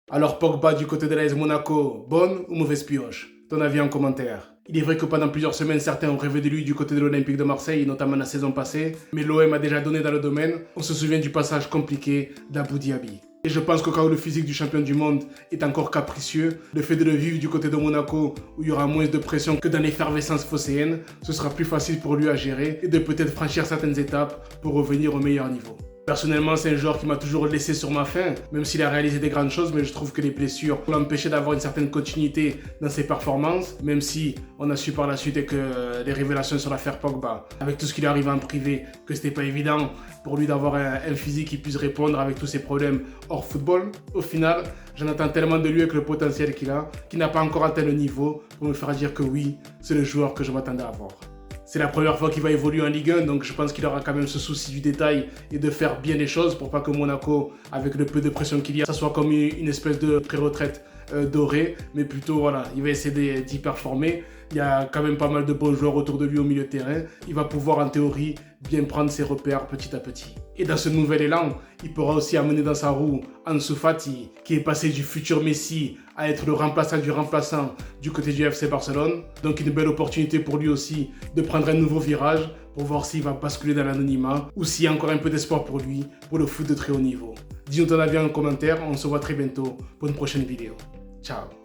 Alors Pogba du côté de l'AS Monaco, bonne ou mauvaise pioche? Ton avis en commentaire. Il est vrai que pendant plusieurs semaines, certains ont rêvé de lui du côté de l'Olympique de Marseille, notamment la saison passée, mais l'OM a déjà donné dans le domaine. On se souvient du passage compliqué d'Abou Diaby. Et je pense que quand le physique du champion du monde est encore capricieux, le fait de le vivre du côté de Monaco, où il y aura moins de pression que dans l'effervescence phocéenne, ce sera plus facile pour lui à gérer et de peut-être franchir certaines étapes pour revenir au meilleur niveau. Personnellement, c'est un joueur qui m'a toujours laissé sur ma faim, même s'il a réalisé des grandes choses, mais je trouve que les blessures l'ont empêché d'avoir une certaine continuité dans ses performances, même si on a su par la suite que les révélations sur l'affaire Pogba, avec tout ce qui lui arrive en privé, que c'était pas évident pour lui d'avoir un physique qui puisse répondre avec tous ses problèmes hors football. Au final, j'en attends tellement de lui avec le potentiel qu'il a, qu'il n'a pas encore atteint le niveau pour me faire dire que oui, c'est le joueur que je m'attendais à voir. C'est la première fois qu'il va évoluer en Ligue 1, donc je pense qu'il aura quand même ce souci du détail et de faire bien les choses pour pas que Monaco, avec le peu de pression qu'il y a, ça soit comme une espèce de pré-retraite dorée, mais plutôt voilà, il va essayer d'y performer. Il y a quand même pas mal de bons joueurs autour de lui au milieu de terrain. Il va pouvoir en théorie bien prendre ses repères petit à petit. Et dans ce nouvel élan, il pourra aussi amener dans sa roue Ansu Fati, qui est passé du futur Messi à être le remplaçant du côté du FC Barcelone. Donc une belle opportunité pour lui aussi de prendre un nouveau virage pour voir s'il va basculer dans l'anonymat ou s'il y a encore un peu d'espoir pour lui pour le foot de très haut niveau. Dis-nous ton avis en commentaire, on se voit très bientôt pour une prochaine vidéo. Ciao.